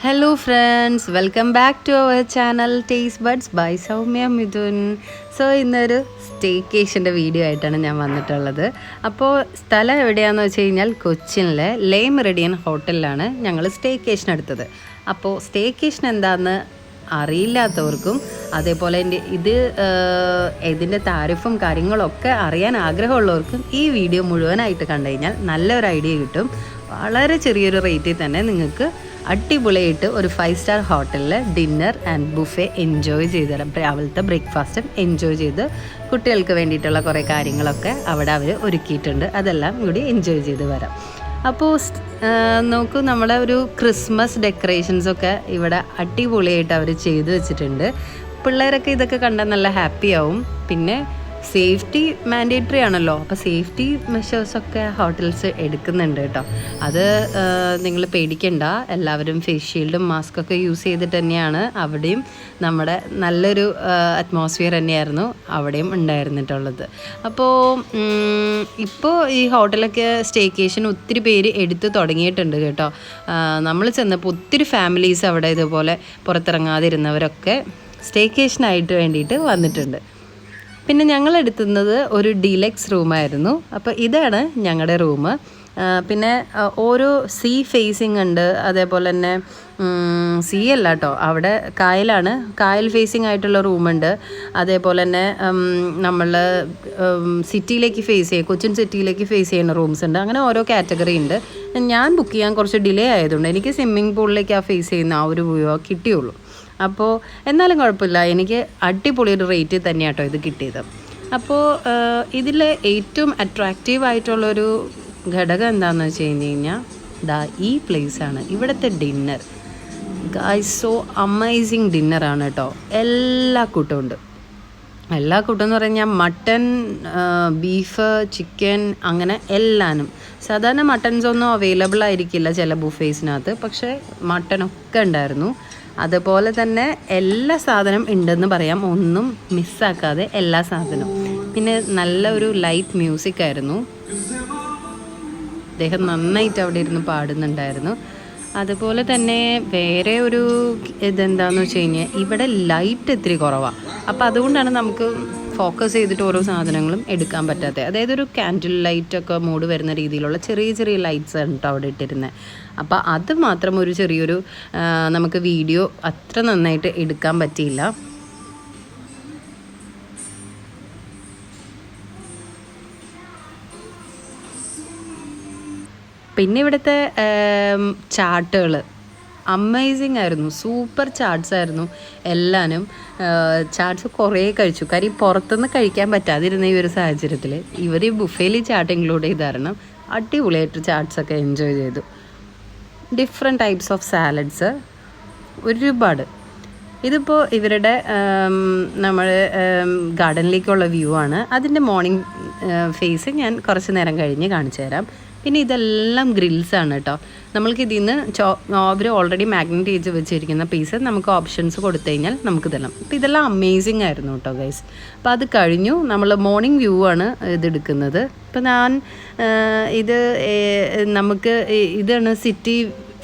Hello friends, welcome back to our channel taste buds by Soumya Mithun. So ഇന്നൊരു സ്റ്റേക്കേഷൻ്റെ video ആയിട്ടാണ് ഞാൻ വന്നിട്ടുള്ളത്. അപ്പോൾ സ്ഥലം എവിടെയാണെന്ന് വെച്ച് കഴിഞ്ഞാൽ കൊച്ചിനിലെ ലേ മെറിഡിയൻ ഹോട്ടലിലാണ് ഞങ്ങൾ സ്റ്റേക്കേഷൻ എടുത്തത്. അപ്പോൾ സ്റ്റേക്കേഷൻ എന്താണെന്ന് അറിയില്ലാത്തവർക്കും അതേപോലെ ഇതിൻ്റെ താരിഫും കാര്യങ്ങളൊക്കെ അറിയാൻ ആഗ്രഹമുള്ളവർക്കും ഈ വീഡിയോ മുഴുവനായിട്ട് കണ്ടു കഴിഞ്ഞാൽ നല്ലൊരു ഐഡിയ കിട്ടും. വളരെ ചെറിയൊരു റേറ്റിൽ തന്നെ നിങ്ങൾക്ക് അടിപൊളിയായിട്ട് ഒരു 5 സ്റ്റാർ ഹോട്ടലിൽ ഡിന്നർ ആൻഡ് ബുഫേ എൻജോയ് ചെയ്ത് തരാം. രാവിലത്തെ ബ്രേക്ക്ഫാസ്റ്റും എൻജോയ് ചെയ്ത് കുട്ടികൾക്ക് വേണ്ടിയിട്ടുള്ള കുറേ കാര്യങ്ങളൊക്കെ അവിടെ അവർ ഒരുക്കിയിട്ടുണ്ട്. അതെല്ലാം കൂടി എൻജോയ് ചെയ്ത് വരാം. അപ്പോൾ നോക്കൂ, നമ്മുടെ ഒരു ക്രിസ്മസ് ഡെക്കറേഷൻസൊക്കെ ഇവിടെ അടിപൊളിയായിട്ട് അവർ ചെയ്ത് വെച്ചിട്ടുണ്ട്. പിള്ളേരൊക്കെ ഇതൊക്കെ കണ്ടാൽ നല്ല ഹാപ്പി ആവും. പിന്നെ സേഫ്റ്റി മാൻഡേറ്ററി ആണല്ലോ, അപ്പോൾ സേഫ്റ്റി മെഷേഴ്സൊക്കെ ഹോട്ടൽസ് എടുക്കുന്നുണ്ട് കേട്ടോ. അത് നിങ്ങൾ പേടിക്കണ്ട. എല്ലാവരും ഫേസ് ഷീൽഡും മാസ്കൊക്കെ യൂസ് ചെയ്തിട്ട് തന്നെയാണ് അവിടെയും നമ്മുടെ നല്ലൊരു അറ്റ്മോസ്ഫിയർ തന്നെയായിരുന്നു അവിടെയും ഉണ്ടായിരുന്നിട്ടുള്ളത്. അപ്പോൾ ഇപ്പോൾ ഈ ഹോട്ടലൊക്കെ സ്റ്റേക്കേഷൻ ഒത്തിരി പേര് എടുത്ത് തുടങ്ങിയിട്ടുണ്ട് കേട്ടോ. നമ്മൾ ചെന്നപ്പോൾ ഒത്തിരി ഫാമിലീസ് അവിടെ ഇതുപോലെ പുറത്തിറങ്ങാതിരുന്നവരൊക്കെ സ്റ്റേക്കേഷനായിട്ട് വേണ്ടിയിട്ട് വന്നിട്ടുണ്ട്. പിന്നെ ഞങ്ങൾ എടുത്തുന്നത് ഒരു ഡീലക്സ് റൂമായിരുന്നു. അപ്പോൾ ഇതാണ് ഞങ്ങളുടെ റൂം. പിന്നെ ഓരോ സീ ഫേസിങ് ഉണ്ട്. അതേപോലെ തന്നെ സീ അല്ല കേട്ടോ, അവിടെ കായലാണ്. കായൽ ഫേസിങ് ആയിട്ടുള്ള റൂമുണ്ട്. അതേപോലെ തന്നെ നമ്മൾ സിറ്റിയിലേക്ക് ഫേസ് ചെയ്യുക, കൊച്ചിൻ സിറ്റിയിലേക്ക് ഫേസ് ചെയ്യുന്ന റൂംസ് ഉണ്ട്. അങ്ങനെ ഓരോ കാറ്റഗറി ഉണ്ട്. ഞാൻ ബുക്ക് ചെയ്യാൻ കുറച്ച് ഡിലേ ആയതുകൊണ്ട് എനിക്ക് സ്വിമ്മിംഗ് പൂളിലേക്ക് ഫേസ് ചെയ്യുന്ന ആ ഒരു വ്യൂ കിട്ടിയുള്ളൂ. അപ്പോൾ എന്നാലും കുഴപ്പമില്ല, എനിക്ക് അടിപൊളി ഒരു റേറ്റ് തന്നെയാണ് കേട്ടോ ഇത് കിട്ടിയത്. അപ്പോൾ ഇതിൽ ഏറ്റവും അട്രാക്റ്റീവ് ആയിട്ടുള്ളൊരു ഘടകം എന്താണെന്ന് വെച്ച് കഴിഞ്ഞാൽ ഈ പ്ലേസാണ്. ഇവിടുത്തെ ഡിന്നർ ഗൈസ് സോ അമേസിങ് ഡിന്നറാണ് കേട്ടോ. എല്ലാ കൂട്ടവും ഉണ്ട്. എല്ലാ കൂട്ടം എന്ന് പറഞ്ഞാൽ മട്ടൺ, ബീഫ്, ചിക്കൻ, അങ്ങനെ എല്ലാനും. സാധാരണ മട്ടൺസ് ഒന്നും അവൈലബിൾ ആയിരിക്കില്ല ചില ബുഫേസിനകത്ത്, പക്ഷേ മട്ടനൊക്കെ ഉണ്ടായിരുന്നു. അതുപോലെ തന്നെ എല്ലാ സാധനം ഉണ്ടെന്ന് പറയാം, ഒന്നും മിസ്സാക്കാതെ എല്ലാ സാധനവും. പിന്നെ നല്ല ഒരു ലൈറ്റ് മ്യൂസിക് ആയിരുന്നു. അദ്ദേഹം നന്നായിട്ട് അവിടെ ഇരുന്ന് പാടുന്നുണ്ടായിരുന്നു. അതുപോലെ തന്നെ വേറെ ഒരു ഇതെന്താണെന്ന് വെച്ച് കഴിഞ്ഞാൽ ഇവിടെ ലൈറ്റ് ഇത്തിരി കുറവാണ്. അപ്പോൾ അതുകൊണ്ടാണ് നമുക്ക് ഫോക്കസ് ചെയ്തിട്ട് ഓരോ സാധനങ്ങളും എടുക്കാൻ പറ്റാത്തത്. അതായത് ഒരു ക്യാൻഡിൽ ലൈറ്റൊക്കെ മൂഡ് വരുന്ന രീതിയിലുള്ള ചെറിയ ചെറിയ ലൈറ്റ്സ് ആണ് കേട്ടോ അവിടെ ഇട്ടിരുന്നത്. അപ്പോൾ അത് മാത്രം ഒരു ചെറിയൊരു നമുക്ക് വീഡിയോ അത്ര നന്നായിട്ട് എടുക്കാൻ പറ്റിയില്ല. പിന്നെ ഇവിടുത്തെ ചാട്ടുകൾ അമേസിങ് ആയിരുന്നു. സൂപ്പർ ചാട്ട്സ് ആയിരുന്നു എല്ലാനും. ചാട്ട്സ് കുറേ കഴിച്ചു. കാര്യം പുറത്തുനിന്ന് കഴിക്കാൻ പറ്റാതിരുന്ന ഈ ഒരു സാഹചര്യത്തിൽ ഇവർ ഈ ബുഫേയിൽ ചാട്ട് ഇൻക്ലൂഡ് ചെയ്ത് തരണം. അടിപൊളിയായിട്ട് ചാട്ട്സൊക്കെ എൻജോയ് ചെയ്തു. ഡിഫറെൻറ്റ് ടൈപ്സ് ഓഫ് സാലഡ്സ് ഒരുപാട്. ഇതിപ്പോൾ ഇവരുടെ നമ്മൾ ഗാർഡനിലേക്കുള്ള വ്യൂ ആണ്. അതിൻ്റെ മോർണിംഗ് ഫേസ് ഞാൻ കുറച്ച് നേരം കഴിഞ്ഞ് കാണിച്ചു തരാം. പിന്നെ ഇതെല്ലാം ഗ്രിൽസാണ് കേട്ടോ. നമ്മൾക്ക് ഇതിൽ നിന്ന് അവർ ഓൾറെഡി മാഗ്നറ്റ് ചെയ്ത് വെച്ചിരിക്കുന്ന പീസ് നമുക്ക് ഓപ്ഷൻസ് കൊടുത്തു കഴിഞ്ഞാൽ നമുക്ക് തരണം. അപ്പോൾ ഇതെല്ലാം അമേസിങ് ആയിരുന്നു കേട്ടോ ഗൈസ്. അപ്പോൾ അത് കഴിഞ്ഞു. നമ്മൾ മോർണിംഗ് വ്യൂ ആണ് ഇതെടുക്കുന്നത്. ഇപ്പോൾ ഞാൻ നമുക്ക് ഇതാണ് സിറ്റി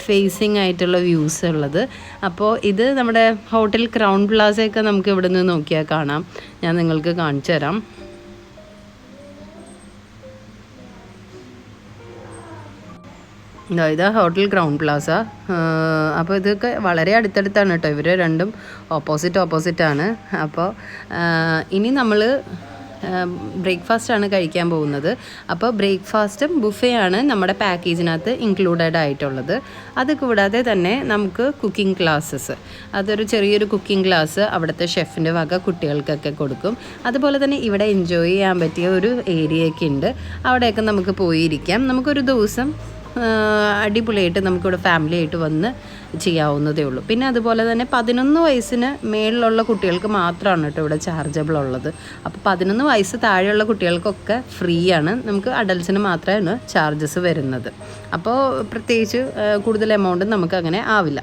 ഫേസിങ് ആയിട്ടുള്ള വ്യൂസ് ഉള്ളത്. അപ്പോൾ ഇത് നമ്മുടെ ഹോട്ടൽ ക്രൗൺ പ്ലാസയൊക്കെ നമുക്ക് ഇവിടെ നിന്ന് നോക്കിയാൽ കാണാം. ഞാൻ നിങ്ങൾക്ക് കാണിച്ചു തരാം. ഇതാ ഹോട്ടൽ ക്രൗൺ പ്ലാസ. അപ്പോൾ ഇതൊക്കെ വളരെ അടുത്തടുത്താണ് കേട്ടോ. ഇവർ രണ്ടും ഓപ്പോസിറ്റാണ്. അപ്പോൾ ഇനി നമ്മൾ ബ്രേക്ക്ഫാസ്റ്റാണ് കഴിക്കാൻ പോകുന്നത്. അപ്പോൾ ബ്രേക്ക്ഫാസ്റ്റും ബുഫേയാണ് നമ്മുടെ പാക്കേജിനകത്ത് ഇൻക്ലൂഡഡ് ആയിട്ടുള്ളത്. അത് കൂടാതെ തന്നെ നമുക്ക് കുക്കിംഗ് ക്ലാസ്സസ്, അതൊരു ചെറിയൊരു കുക്കിംഗ് ക്ലാസ് അവിടുത്തെ ഷെഫിൻ്റെ വക കുട്ടികൾക്കൊക്കെ കൊടുക്കും. അതുപോലെ തന്നെ ഇവിടെ എൻജോയ് ചെയ്യാൻ പറ്റിയ ഒരു ഏരിയയൊക്കെ ഉണ്ട്. അവിടെയൊക്കെ നമുക്ക് പോയിരിക്കാം. നമുക്കൊരു ദിവസം അടിപൊളിയായിട്ട് നമുക്കിവിടെ ഫാമിലി ആയിട്ട് വന്ന് ചെയ്യാവുന്നതേ ഉള്ളൂ. പിന്നെ അതുപോലെ തന്നെ 11 വയസ്സിന് മേളിലുള്ള കുട്ടികൾക്ക് മാത്രമാണ് കേട്ടോ ഇവിടെ ചാർജബിൾ ഉള്ളത്. അപ്പോൾ 11 വയസ്സ് താഴെയുള്ള കുട്ടികൾക്കൊക്കെ ഫ്രീ ആണ്. നമുക്ക് അഡൽട്ട്സിന് മാത്രമാണ് ചാർജസ് വരുന്നത്. അപ്പോൾ പ്രത്യേകിച്ച് കൂടുതൽ എമൗണ്ട് നമുക്ക് അങ്ങനെ ആവില്ല.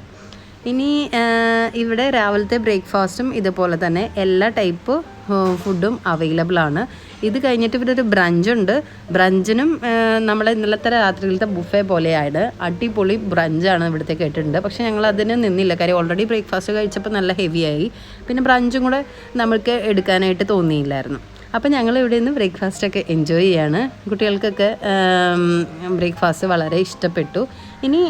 ഇനി ഇവിടെ രാവിലത്തെ ബ്രേക്ക്ഫാസ്റ്റും ഇതുപോലെ തന്നെ എല്ലാ ടൈപ്പ് ഫുഡും അവൈലബിൾ ആണ്. ഇത് കഴിഞ്ഞിട്ട് ഇവരൊരു ബ്രഞ്ചുണ്ട്. ബ്രഞ്ചിനും നമ്മളെ ഇന്നലത്തെ രാത്രിയിലത്തെ ബുഫേ പോലെയാണ്. അടിപൊളി ബ്രഞ്ചാണ് ഇവിടുത്തെ കേട്ടിട്ടുണ്ട്. പക്ഷേ ഞങ്ങൾ അതിന് നിന്നില്ല, കാര്യം ഓൾറെഡി ബ്രേക്ക്ഫാസ്റ്റ് കഴിച്ചപ്പോൾ നല്ല ഹെവിയായി. പിന്നെ ബ്രഞ്ചും കൂടെ നമ്മൾക്ക് എടുക്കാനായിട്ട് തോന്നിയില്ലായിരുന്നു. അപ്പോൾ ഞങ്ങൾ ഇവിടെ നിന്ന് ബ്രേക്ക്ഫാസ്റ്റൊക്കെ എൻജോയ് ചെയ്യാണ്. കുട്ടികൾക്കൊക്കെ ബ്രേക്ക്ഫാസ്റ്റ് വളരെ ഇഷ്ടപ്പെട്ടു. ഇനി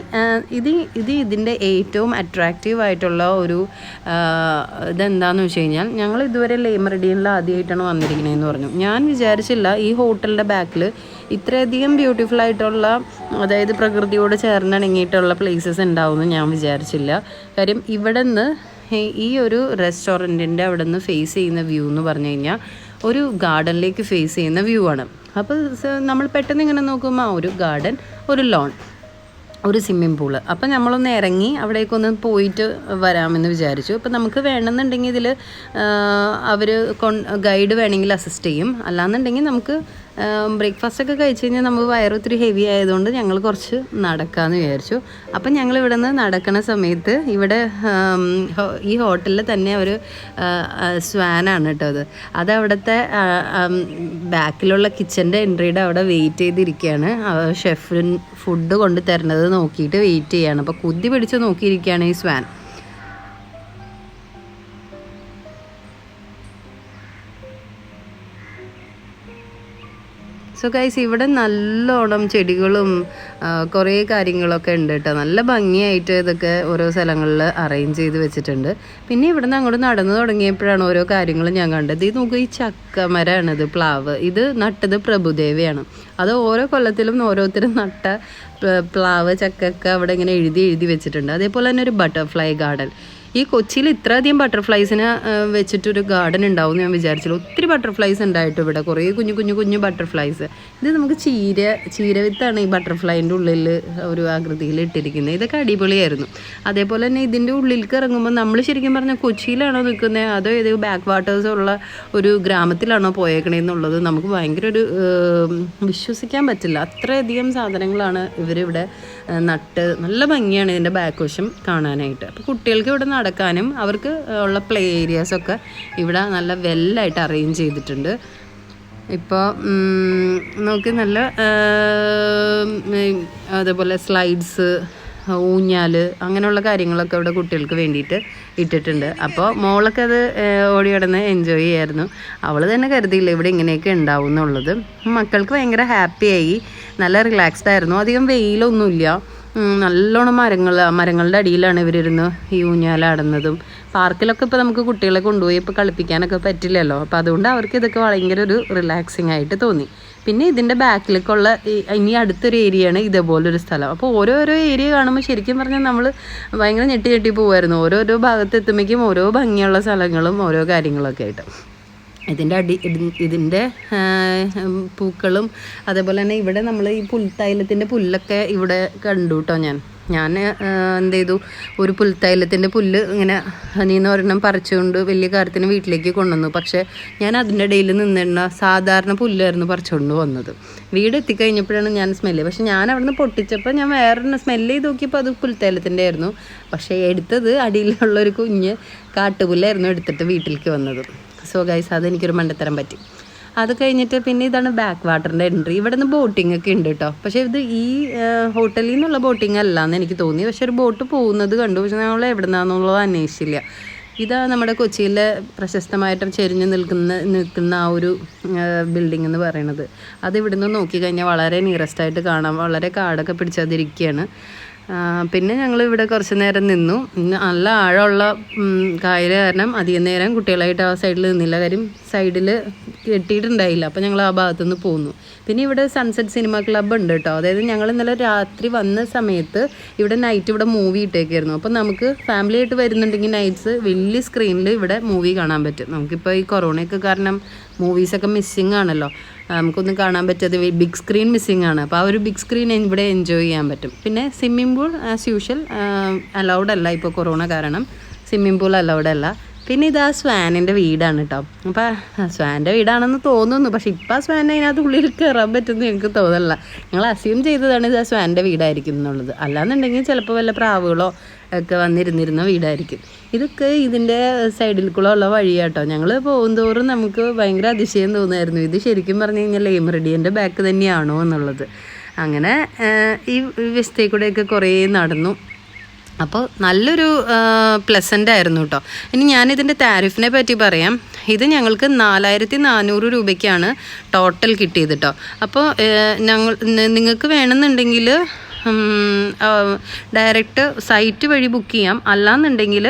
ഇതിൻ്റെ ഏറ്റവും അട്രാക്റ്റീവ് ആയിട്ടുള്ള ഒരു ഇതെന്താണെന്ന് വെച്ച് കഴിഞ്ഞാൽ, ഞങ്ങൾ ഇതുവരെ ലേ മെറിഡിയനിൽ ആദ്യമായിട്ടാണ് വന്നിരിക്കണതെന്ന് പറഞ്ഞു. ഞാൻ വിചാരിച്ചില്ല ഈ ഹോട്ടലിൻ്റെ ബാക്കിൽ ഇത്രയധികം ബ്യൂട്ടിഫുൾ ആയിട്ടുള്ള, അതായത് പ്രകൃതിയോട് ചേർന്നിണങ്ങിയിട്ടുള്ള പ്ലേസസ് ഉണ്ടാവുമെന്ന് ഞാൻ വിചാരിച്ചില്ല. കാര്യം ഇവിടെ നിന്ന് ഈ ഒരു റെസ്റ്റോറൻറ്റിൻ്റെ അവിടെ നിന്ന് ഫേസ് ചെയ്യുന്ന വ്യൂ എന്ന് പറഞ്ഞു കഴിഞ്ഞാൽ ഒരു ഗാർഡനിലേക്ക് ഫേസ് ചെയ്യുന്ന വ്യൂ ആണ്. അപ്പോൾ നമ്മൾ പെട്ടെന്ന് ഇങ്ങനെ നോക്കുമ്പോൾ ഒരു ഗാർഡൻ, ഒരു ലോൺ, ഒരു സ്വിമ്മിംഗ് പൂള്. അപ്പം നമ്മളൊന്ന് ഇറങ്ങി അവിടേക്കൊന്ന് പോയിട്ട് വരാമെന്ന് വിചാരിച്ചു. അപ്പോൾ നമുക്ക് വേണമെന്നുണ്ടെങ്കിൽ ഇതിൽ അവർ ഗൈഡ് വേണമെങ്കിൽ അസിസ്റ്റ് ചെയ്യും. അല്ലാന്നുണ്ടെങ്കിൽ നമുക്ക് ബ്രേക്ക്ഫാസ്റ്റൊക്കെ കഴിച്ച് കഴിഞ്ഞാൽ നമുക്ക് വയറൊത്തിരി ഹെവി ആയതുകൊണ്ട് ഞങ്ങൾ കുറച്ച് നടക്കാമെന്ന് വിചാരിച്ചു. അപ്പം ഞങ്ങൾ ഇവിടെ നിന്ന് നടക്കുന്ന സമയത്ത് ഇവിടെ ഈ ഹോട്ടലിൽ തന്നെ ഒരു സ്വാനാണ് കേട്ടോ. അത് അവിടുത്തെ ബാക്കിലുള്ള കിച്ചൻ്റെ എൻട്രിയുടെ അവിടെ വെയിറ്റ് ചെയ്തിരിക്കുകയാണ്. ഷെഫ് ഫുഡ് കൊണ്ട് തരുന്നത് നോക്കിയിട്ട് വെയിറ്റ് ചെയ്യാണ്. അപ്പോൾ കുതി പിടിച്ച് നോക്കിയിരിക്കുകയാണ് ഈ സ്വാൻ. സോ ഗൈസ്, ഇവിടെ നല്ലോണം ചെടികളും കുറേ കാര്യങ്ങളൊക്കെ ഉണ്ട് കേട്ടോ. നല്ല ഭംഗിയായിട്ട് ഇതൊക്കെ ഓരോ സ്ഥലങ്ങളിൽ അറേഞ്ച് ചെയ്ത് വെച്ചിട്ടുണ്ട്. പിന്നെ ഇവിടുന്ന് അങ്ങോട്ട് നടന്നു തുടങ്ങിയപ്പോഴാണ് ഓരോ കാര്യങ്ങളും ഞാൻ കണ്ടത്. ഇത് നോക്കുക, ഈ ചക്കമരമാണിത്, പ്ലാവ്. ഇത് നട്ടത് പ്രഭുദേവയാണ്. അത് ഓരോ കൊല്ലത്തിലും ഓരോരുത്തരും നട്ട പ്ലാവ്, ചക്കൊക്കെ അവിടെ ഇങ്ങനെ എഴുതി വെച്ചിട്ടുണ്ട്. അതേപോലെ തന്നെ ഒരു ബട്ടർഫ്ലൈ ഗാർഡൻ. ഈ കൊച്ചിയിൽ ഇത്രയധികം ബട്ടർഫ്ലൈസിനെ വെച്ചിട്ടൊരു ഗാർഡൻ ഉണ്ടാവും ഞാൻ വിചാരിച്ചില്ല. ഒത്തിരി ബട്ടർഫ്ലൈസ് ഉണ്ടായിട്ട് ഇവിടെ, കുറേ കുഞ്ഞു ബട്ടർഫ്ലൈസ്. ഇത് നമുക്ക് ചീരവിത്താണ് ഈ ബട്ടർഫ്ലൈൻ്റെ ഉള്ളിൽ ഒരു ആകൃതിയിൽ ഇട്ടിരിക്കുന്നത്. ഇതൊക്കെ അടിപൊളിയായിരുന്നു. അതേപോലെ തന്നെ ഇതിൻ്റെ ഉള്ളിലേക്ക് ഇറങ്ങുമ്പോൾ നമ്മൾ ശരിക്കും പറഞ്ഞാൽ കൊച്ചിയിലാണോ നിൽക്കുന്നത് അതോ ഏത് ബാക്ക് വാട്ടേഴ്സ് ഉള്ള ഒരു ഗ്രാമത്തിലാണോ പോയേക്കണേന്നുള്ളത് നമുക്ക് ഭയങ്കര ഒരു വിശ്വസിക്കാൻ പറ്റില്ല. അത്രയധികം സാധനങ്ങളാണ് ഇവരിവിടെ നട്ട്. നല്ല ഭംഗിയാണ് ഇതിൻ്റെ ബാക്ക് വശം കാണാനായിട്ട്. അപ്പോൾ കുട്ടികൾക്ക് ഇവിടെ നടക്കാനും അവർക്ക് ഉള്ള പ്ലേ ഏരിയാസൊക്കെ ഇവിടെ നല്ല വെല്ലായിട്ട് അറേഞ്ച് ചെയ്തിട്ടുണ്ട്. ഇപ്പോൾ നമുക്ക് നല്ല അതേപോലെ സ്ലൈഡ്സ്, ഊഞ്ഞാൽ, അങ്ങനെയുള്ള കാര്യങ്ങളൊക്കെ ഇവിടെ കുട്ടികൾക്ക് വേണ്ടിയിട്ട് ഇട്ടിട്ടുണ്ട്. അപ്പോൾ മോളൊക്കെ അത് ഓടി കിടന്ന് എൻജോയ് ചെയ്യായിരുന്നു. അവൾ തന്നെ കരുതിയില്ല ഇവിടെ ഇങ്ങനെയൊക്കെ ഉണ്ടാവും എന്നുള്ളത്. മക്കൾക്ക് ഭയങ്കര ഹാപ്പിയായി, നല്ല റിലാക്സ്ഡ് ആയിരുന്നു. അധികം വെയിലൊന്നുമില്ല, നല്ലോണം മരങ്ങളുടെ അടിയിലാണ് ഇവരിരുന്ന് ഈ ഊഞ്ഞാലാടുന്നതും. പാർക്കിലൊക്കെ ഇപ്പോൾ നമുക്ക് കുട്ടികളെ കൊണ്ടുപോയി ഇപ്പോൾ കളിപ്പിക്കാനൊക്കെ പറ്റില്ലല്ലോ. അപ്പോൾ അതുകൊണ്ട് അവർക്ക് ഇതൊക്കെ ഭയങ്കര ഒരു റിലാക്സിങ് ആയിട്ട് തോന്നി. പിന്നെ ഇതിൻ്റെ ബാക്കിലേക്കുള്ള ഇനി അടുത്തൊരു ഏരിയയാണ് ഇതേപോലൊരു സ്ഥലം. അപ്പോൾ ഓരോരോ ഏരിയ കാണുമ്പോൾ ശരിക്കും പറഞ്ഞാൽ നമ്മൾ ഭയങ്കര ഞെട്ടി പോകുമായിരുന്നു. ഓരോരോ ഭാഗത്ത് എത്തുമ്പോഴേക്കും ഓരോ ഭംഗിയുള്ള സ്ഥലങ്ങളും ഓരോ കാര്യങ്ങളൊക്കെ ആയിട്ട്. ഇതിൻ്റെ പൂക്കളും അതേപോലെ തന്നെ ഇവിടെ നമ്മൾ ഈ പുൽത്തൈലത്തിൻ്റെ പുല്ലൊക്കെ ഇവിടെ കണ്ടു കേട്ടോ. ഞാൻ എന്ത് ചെയ്തു, ഒരു പുൽത്തൈലത്തിൻ്റെ പുല്ല് ഇങ്ങനെ നീന്ന് ഒരെണ്ണം പറിച്ചുകൊണ്ട് വലിയ കാര്യത്തിന് വീട്ടിലേക്ക് കൊണ്ടുവന്നു. പക്ഷേ ഞാൻ അതിൻ്റെ ഇടയിൽ നിന്നിരുന്ന സാധാരണ പുല്ലായിരുന്നു പറിച്ചുകൊണ്ട് വന്നത്. വീട് എത്തിക്കഴിഞ്ഞപ്പോഴാണ് ഞാൻ സ്മെല്ല്. പക്ഷേ ഞാൻ അവിടെ നിന്ന് പൊട്ടിച്ചപ്പോൾ ഞാൻ വേറൊരെണ്ണം സ്മെല്ല് ചെയ്ത് നോക്കിയപ്പോൾ അത് പുൽത്തൈലത്തിൻ്റെ ആയിരുന്നു. പക്ഷേ എടുത്തത് അടിയിലുള്ളൊരു കുഞ്ഞ് കാട്ടുപുല്ലായിരുന്നു എടുത്തിട്ട് വീട്ടിലേക്ക് വന്നത്. സോ ഗൈസ്, അതെനിക്കൊരു മണ്ടത്തരം പറ്റി. അത് കഴിഞ്ഞിട്ട് പിന്നെ ഇതാണ് ബാക്ക് വാട്ടറിൻ്റെ എൻട്രി. ഇവിടെ നിന്ന് ബോട്ടിംഗ് ഒക്കെ ഉണ്ട് കേട്ടോ. പക്ഷേ ഇത് ഈ ഹോട്ടലിൽ നിന്നുള്ള ബോട്ടിംഗ് അല്ല എന്ന് എനിക്ക് തോന്നി. പക്ഷെ ഒരു ബോട്ട് പോകുന്നത് കണ്ടു. പക്ഷെ നമ്മൾ എവിടെ നിന്നാണെന്നുള്ളത് അന്വേഷിച്ചില്ല. ഇതാ നമ്മുടെ കൊച്ചിയിലെ പ്രശസ്തമായിട്ടും ചെരിഞ്ഞ് നിൽക്കുന്ന ആ ഒരു ബിൽഡിംഗ് എന്ന് പറയുന്നത്. അത് ഇവിടുന്ന് നോക്കിക്കഴിഞ്ഞാൽ വളരെ നിയറസ്റ്റായിട്ട് കാണാം. വളരെ കാടൊക്കെ പിടിച്ചതിരിക്കുകയാണ്. പിന്നെ ഞങ്ങൾ ഇവിടെ കുറച്ച് നേരം നിന്നു. നല്ല ആഴമുള്ള കായൽ കാരണം അധികം നേരം കുട്ടികളായിട്ട് ആ സൈഡിൽ നിന്നില്ല. കാര്യം സൈഡിൽ കെട്ടിയിട്ടുണ്ടായില്ല. അപ്പോൾ ഞങ്ങൾ ആ ഭാഗത്തുനിന്ന് പോന്നു. പിന്നെ ഇവിടെ സൺസെറ്റ് സിനിമ ക്ലബ്ബ് ഉണ്ട് കേട്ടോ. അതായത് ഞങ്ങൾ ഇന്നലെ രാത്രി വന്ന സമയത്ത് ഇവിടെ നൈറ്റ് ഇവിടെ മൂവി ഇട്ടേക്കായിരുന്നു. അപ്പോൾ നമുക്ക് ഫാമിലി ആയിട്ട് വരുന്നുണ്ടെങ്കിൽ നൈറ്റ്സ് വലിയ സ്ക്രീനിൽ ഇവിടെ മൂവി കാണാൻ പറ്റും. നമുക്കിപ്പോൾ ഈ കൊറോണയൊക്കെ കാരണം മൂവീസൊക്കെ മിസ്സിങ് ആണല്ലോ. നമുക്കൊന്നും കാണാൻ പറ്റാതെ ബിഗ് സ്ക്രീൻ മിസ്സിങ് ആണ്. അപ്പോൾ ആ ഒരു ബിഗ് സ്ക്രീൻ ഇവിടെ എൻജോയ് ചെയ്യാൻ പറ്റും. പിന്നെ swimming pool as usual allowed അല്ല. ഇപ്പോൾ കൊറോണ കാരണം സ്വിമ്മിംഗ് പൂൾ അലൗഡ് അല്ല. പിന്നെ ഇത് ആ സ്വാനിൻ്റെ വീടാണ് കേട്ടോ. അപ്പോൾ സ്വാൻ്റെ വീടാണെന്ന് തോന്നുന്നു. പക്ഷേ ഇപ്പോൾ ആ സ്വാൻ അതിനകത്ത് ഉള്ളിൽ കയറാൻ പറ്റുമെന്ന് എനിക്ക് തോന്നില്ല. ഞങ്ങൾ അസ്യൂം ചെയ്തതാണ് ഇത് ആ സ്വാൻ്റെ വീടായിരിക്കും എന്നുള്ളത്. അല്ലാന്നുണ്ടെങ്കിൽ ചിലപ്പോൾ വല്ല പ്രാവുകളോ ഒക്കെ വന്നിരുന്നിരുന്ന വീടായിരിക്കും. ഇതൊക്കെ ഇതിൻ്റെ സൈഡിൽ കൂടെ ഉള്ള വഴിയാട്ടോ. ഞങ്ങൾ പോകുന്തോറും നമുക്ക് ഭയങ്കര അതിശയം തോന്നുമായിരുന്നു, ഇത് ശരിക്കും പറഞ്ഞു കഴിഞ്ഞാൽ മെറിഡിയൻ്റെ ബാക്ക് തന്നെയാണോ എന്നുള്ളത്. അങ്ങനെ ഈ വശത്തേ കൂടെയൊക്കെ കുറേ നടന്നു. അപ്പോൾ നല്ലൊരു പ്ലസൻ്റ് ആയിരുന്നു കേട്ടോ. ഇനി ഞാനിതിൻ്റെ താരിഫിനെ പറ്റി പറയാം. ഇത് ഞങ്ങൾക്ക് 4400 രൂപയ്ക്കാണ് ടോട്ടൽ കിട്ടിയത് കേട്ടോ. അപ്പോൾ നിങ്ങൾക്ക് വേണമെന്നുണ്ടെങ്കിൽ ഡയറക്റ്റ് സൈറ്റ് വഴി ബുക്ക് ചെയ്യാം. അല്ലാന്നുണ്ടെങ്കിൽ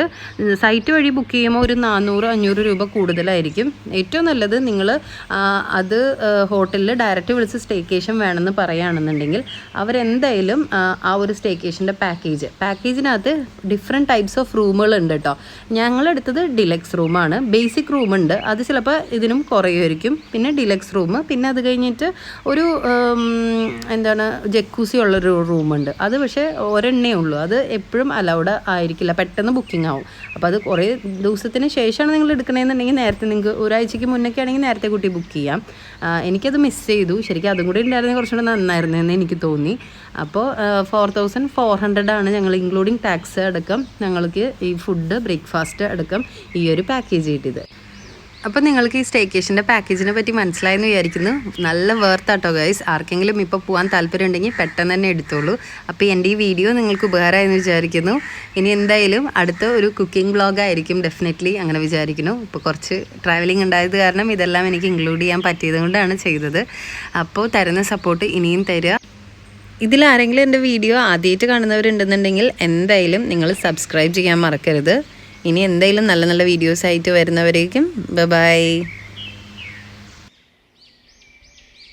സൈറ്റ് വഴി ബുക്ക് ചെയ്യുമ്പോൾ ഒരു 400-500 രൂപ കൂടുതലായിരിക്കും. ഏറ്റവും നല്ലത് നിങ്ങൾ അത് ഹോട്ടലിൽ ഡയറക്റ്റ് വിളിച്ച് സ്റ്റേക്കേഷൻ വേണമെന്ന് പറയുകയാണെന്നുണ്ടെങ്കിൽ അവരെന്തായാലും ആ ഒരു സ്റ്റേക്കേഷൻ്റെ പാക്കേജിനകത്ത് ഡിഫറെൻറ്റ് ടൈപ്സ് ഓഫ് റൂമുകളുണ്ട് കേട്ടോ. ഞങ്ങളെടുത്തത് ഡിലക്സ് റൂമാണ്. ബേസിക് റൂമുണ്ട്, അത് ചിലപ്പോൾ ഇതിനും കുറയുമായിരിക്കും. പിന്നെ ഡിലക്സ് റൂം, പിന്നെ അത് കഴിഞ്ഞിട്ട് ഒരു ജക്കൂസി ഉള്ളൊരു റൂമുണ്ട്. അത് പക്ഷേ ഒരെണ്ണേ ഉള്ളൂ, അത് എപ്പോഴും അലൗഡ് ആയിരിക്കില്ല, പെട്ടെന്ന് ബുക്കിംഗ് ആവും. അപ്പോൾ അത് കുറേ ദിവസത്തിന് ശേഷമാണ് നിങ്ങൾ എടുക്കണമെന്നുണ്ടെങ്കിൽ നേരത്തെ നിങ്ങൾക്ക് ഒരാഴ്ചയ്ക്ക് മുന്നൊക്കെ ആണെങ്കിൽ നേരത്തെ കൂട്ടി ബുക്ക് ചെയ്യാം. എനിക്കത് മിസ് ചെയ്തു. ശരിക്കും അതും കൂടി ഉണ്ടായിരുന്നെങ്കിൽ കുറച്ചുകൂടെ നന്നായിരുന്നു എന്ന് എനിക്ക് തോന്നി. അപ്പോൾ 4400 ആണ് ഞങ്ങൾ ഇൻക്ലൂഡിങ് ടാക്സ് അടക്കം ഞങ്ങൾക്ക് ഈ ഫുഡ് ബ്രേക്ക്ഫാസ്റ്റ് അടക്കം ഈ ഒരു പാക്കേജ് കിട്ടിയത്. അപ്പോൾ നിങ്ങൾക്ക് ഈ സ്റ്റേക്കേഷൻ്റെ പാക്കേജിനെ പറ്റി മനസ്സിലായെന്ന് വിചാരിക്കുന്നു. നല്ല വേർത്താട്ടോ ഗൈസ്. ആർക്കെങ്കിലും ഇപ്പോൾ പോകാൻ താല്പര്യം ഉണ്ടെങ്കിൽ പെട്ടെന്ന് തന്നെ എടുത്തോളൂ. അപ്പോൾ എൻ്റെ ഈ വീഡിയോ നിങ്ങൾക്ക് ഉപകാരമായെന്ന് വിചാരിക്കുന്നു. ഇനി എന്തായാലും അടുത്ത ഒരു കുക്കിംഗ് വ്ളോഗായിരിക്കും ഡെഫിനറ്റ്ലി, അങ്ങനെ വിചാരിക്കുന്നു. ഇപ്പോൾ കുറച്ച് ട്രാവലിംഗ് ഉണ്ടായത് കാരണം ഇതെല്ലാം എനിക്ക് ഇൻക്ലൂഡ് ചെയ്യാൻ പറ്റിയത് കൊണ്ടാണ് ചെയ്തത്. അപ്പോൾ തരുന്ന സപ്പോർട്ട് ഇനിയും തരിക. ഇതിലാരെങ്കിലും എൻ്റെ വീഡിയോ ആദ്യമായിട്ട് കാണുന്നവരുണ്ടെന്നുണ്ടെങ്കിൽ എന്തായാലും നിങ്ങൾ സബ്സ്ക്രൈബ് ചെയ്യാൻ മറക്കരുത്. ഇനി എന്തായാലും നല്ല നല്ല വീഡിയോസ് ആയിട്ട് വരുന്നവരേക്കും ബൈ.